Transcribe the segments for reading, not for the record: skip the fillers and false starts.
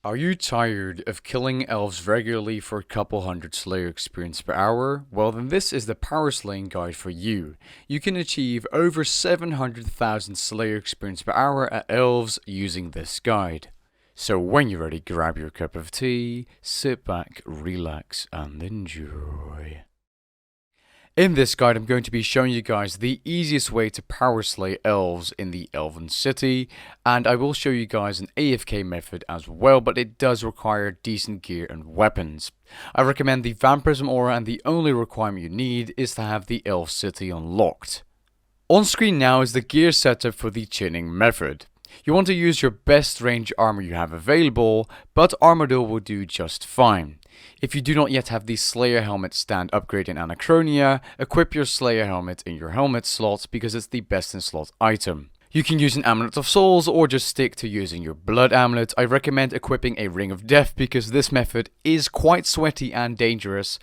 Are you tired of killing elves regularly for a couple hundred slayer experience per hour? Well, then this is the power slaying guide for you. You can achieve over 700,000 slayer experience per hour at elves using this guide. So when you're ready, grab your cup of tea, sit back, relax, and enjoy. In this guide, I'm going to be showing you guys the easiest way to power slay elves in the Elven City, and I will show you guys an AFK method as well, but it does require decent gear and weapons. I recommend the Vampirism Aura, and the only requirement you need is to have the Elf City unlocked. On screen now is the gear setup for the chinning method. You want to use your best range armor you have available, but Armadillo will do just fine. If you do not yet have the Slayer Helmet stand upgrade in Anachronia, equip your Slayer Helmet in your helmet slot because it's the best in slot item. You can use an Amulet of Souls or just stick to using your Blood Amulet. I recommend equipping a Ring of Death because this method is quite sweaty and dangerous.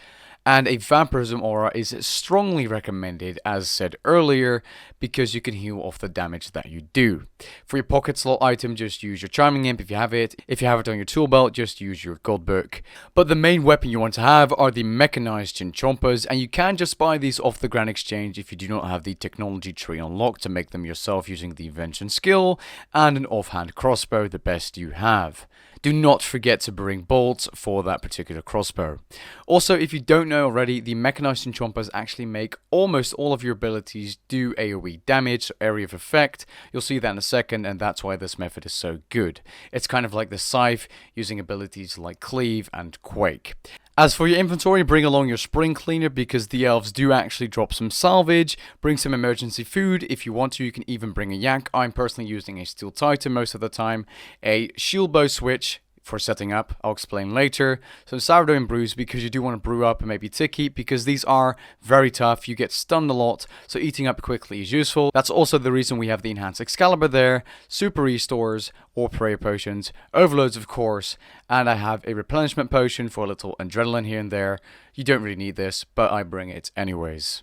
And a Vampirism Aura is strongly recommended, as said earlier, because you can heal off the damage that you do. For your pocket slot item, just use your Charming Imp if you have it. If you have it on your tool belt, just use your God Book. But the main weapon you want to have are the Mechanized Chinchompas, and you can just buy these off the Grand Exchange if you do not have the technology tree unlocked to make them yourself using the Invention skill, and an offhand crossbow, the best you have. Do not forget to bring bolts for that particular crossbow. Also, if you don't know already, the Mechanized Chinchompas actually make almost all of your abilities do AoE damage, so area of effect. You'll see that in a second, and that's why this method is so good. It's kind of like the Scythe, using abilities like Cleave and Quake. As for your inventory, bring along your spring cleaner because the elves do actually drop some salvage. Bring some emergency food. If you want to, you can even bring a yak. I'm personally using a steel titan most of the time. A shield bow switch for setting up, I'll explain later. Some sourdough and brews because you do want to brew up and maybe tiki because these are very tough. You get stunned a lot, so eating up quickly is useful. That's also the reason we have the enhanced Excalibur there, super restores or prayer potions, overloads of course, and I have a replenishment potion for a little adrenaline here and there. You don't really need this, but I bring it anyways.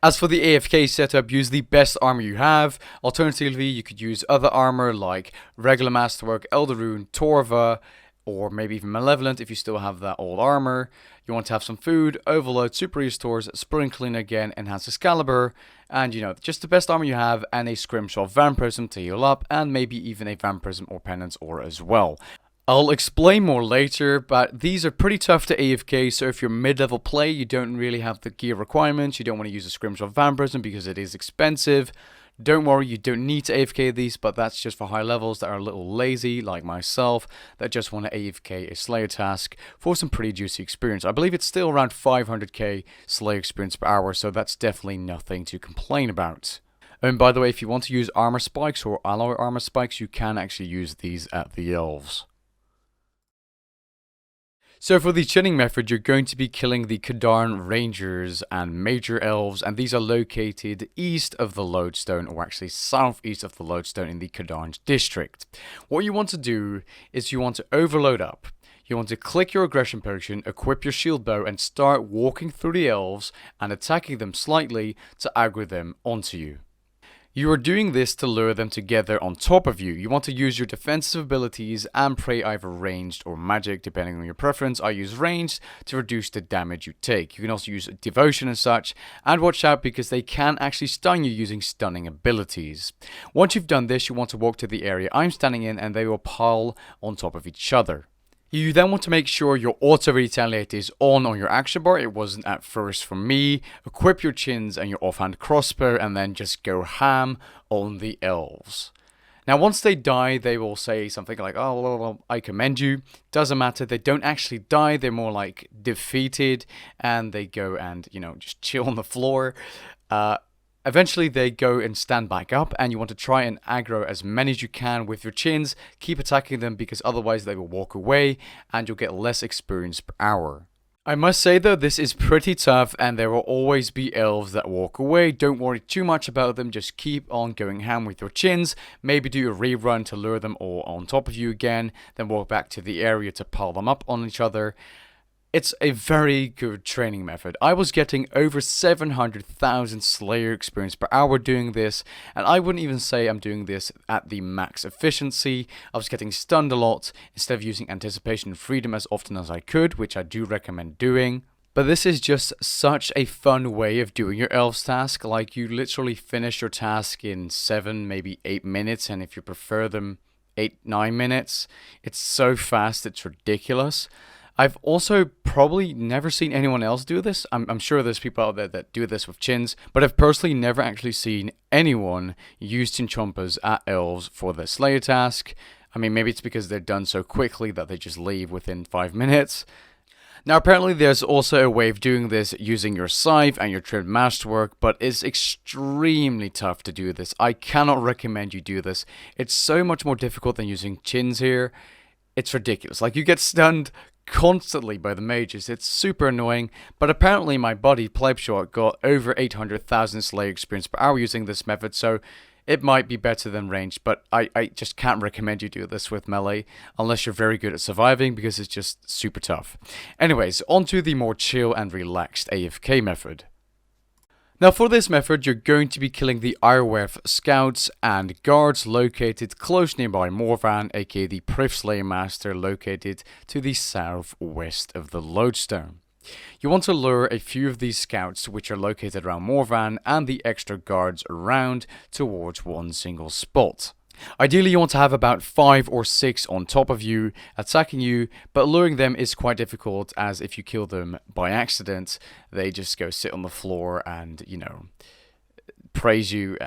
As for the AFK setup, use the best armor you have. Alternatively, you could use other armor like regular Masterwork, Elderrune, Torva, or maybe even Malevolent if you still have that old armor. You want to have some food, Overload, Super Restores, Spring Clean again, Enhanced Excalibur, and just the best armor you have, and a Scrimshaw Vampirism to heal up, and maybe even a Vampirism or Penance Aura as well. I'll explain more later, but these are pretty tough to AFK, so if you're mid-level play, you don't really have the gear requirements, you don't want to use a Scrimshaw Vampirism because it is expensive. Don't worry, you don't need to AFK these, but that's just for high levels that are a little lazy, like myself, that just want to AFK a Slayer task for some pretty juicy experience. I believe it's still around 500k Slayer experience per hour, so that's definitely nothing to complain about. And by the way, if you want to use armor spikes or alloy armor spikes, you can actually use these at the elves. So for the chinning method, you're going to be killing the Cadarn Rangers and Major Elves, and these are located east of the Lodestone, or actually southeast of the Lodestone in the Cadarn district. What you want to do is you want to overload up. You want to click your aggression potion, equip your shield bow, and start walking through the elves and attacking them slightly to aggro them onto you. You are doing this to lure them together on top of you. You want to use your defensive abilities and pray either ranged or magic, depending on your preference. I use ranged to reduce the damage you take. You can also use devotion and such, and watch out because they can actually stun you using stunning abilities. Once you've done this, you want to walk to the area I'm standing in and they will pile on top of each other. You then want to make sure your auto retaliate is on your action bar. It wasn't at first for me. Equip your chins and your offhand crossbow and then just go ham on the elves. Now once they die, they will say something like, oh, well, I commend you. Doesn't matter, they don't actually die, they're more like defeated and they go and, just chill on the floor. Eventually they go and stand back up and you want to try and aggro as many as you can with your chins. Keep attacking them because otherwise they will walk away and you'll get less experience per hour. I must say though, this is pretty tough and there will always be elves that walk away. Don't worry too much about them, just keep on going ham with your chins. Maybe do a rerun to lure them all on top of you again, then walk back to the area to pile them up on each other. It's a very good training method. I was getting over 700,000 Slayer experience per hour doing this, and I wouldn't even say I'm doing this at the max efficiency. I was getting stunned a lot instead of using Anticipation and Freedom as often as I could, which I do recommend doing. But this is just such a fun way of doing your Elves task. Like, you literally finish your task in 7, maybe 8 minutes, and if you prefer them 8, 9 minutes, it's so fast, it's ridiculous. I've also probably never seen anyone else do this. I'm sure there's people out there that do this with chins, but I've personally never actually seen anyone use Chinchompas at Elves for the Slayer task. I mean, maybe it's because they're done so quickly that they just leave within 5 minutes. Now, apparently there's also a way of doing this using your scythe and your trimmed masterwork, but it's extremely tough to do this. I cannot recommend you do this. It's so much more difficult than using chins here. It's ridiculous. Like, you get stunned constantly by the mages. It's super annoying, but apparently my buddy Plebeshot got over 800,000 Slayer experience per hour using this method, so it might be better than ranged, but I just can't recommend you do this with melee unless you're very good at surviving, because it's just super tough. Anyways, on to the more chill and relaxed AFK method. Now, for this method, you're going to be killing the Iorwerth scouts and guards located close nearby Morvan, aka the Powerslay Master, located to the southwest of the Lodestone. You want to lure a few of these scouts, which are located around Morvan, and the extra guards around towards one single spot. Ideally, you want to have about 5 or 6 on top of you, attacking you, but luring them is quite difficult, as if you kill them by accident, they just go sit on the floor and, you know, praise you.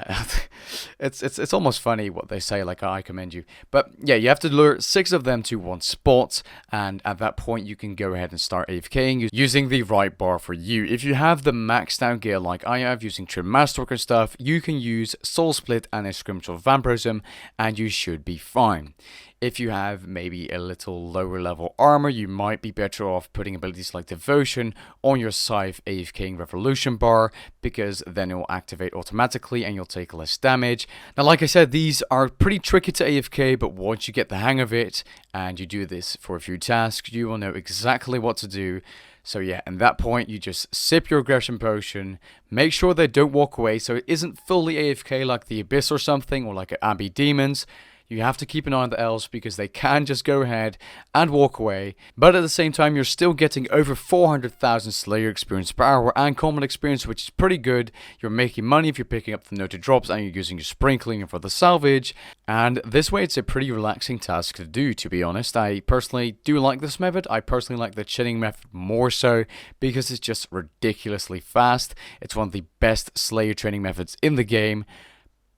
It's almost funny what they say, like, I commend you. But yeah, you have to lure 6 of them to one spot, and at that point you can go ahead and start AFKing using the right bar for you. If you have the maxed out gear like I have, using Trim Masterwork and stuff, you can use Soul Split and a Scrimshaw Vampirism, and you should be fine. If you have maybe a little lower level armor, you might be better off putting abilities like Devotion on your Scythe AFKing Revolution bar, because then it will activate automatically and you'll take less damage. Now, like I said, these are pretty tricky to AFK, but once you get the hang of it and you do this for a few tasks, you will know exactly what to do. So yeah, at that point, you just sip your aggression potion, make sure they don't walk away so it isn't fully AFK like the Abyss or something, or like an Abbey Demons. You have to keep an eye on the elves because they can just go ahead and walk away, but at the same time you're still getting over 400,000 Slayer experience per hour and combat experience, which is pretty good. You're making money if you're picking up the noted drops and you're using your sprinkling for the salvage, and this way it's a pretty relaxing task to do, to be honest. I personally do like this method. I personally like the chilling method more so because it's just ridiculously fast. It's one of the best Slayer training methods in the game.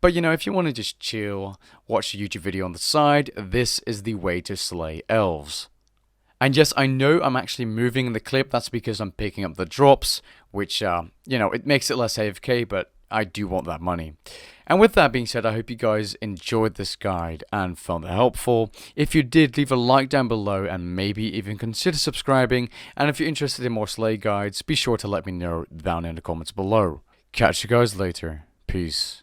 But you know, if you want to just chill, watch a YouTube video on the side, this is the way to slay elves. And yes, I know I'm actually moving in the clip. That's because I'm picking up the drops, which, you know, it makes it less AFK, but I do want that money. And with that being said, I hope you guys enjoyed this guide and found it helpful. If you did, leave a like down below and maybe even consider subscribing. And if you're interested in more Slay guides, be sure to let me know down in the comments below. Catch you guys later. Peace.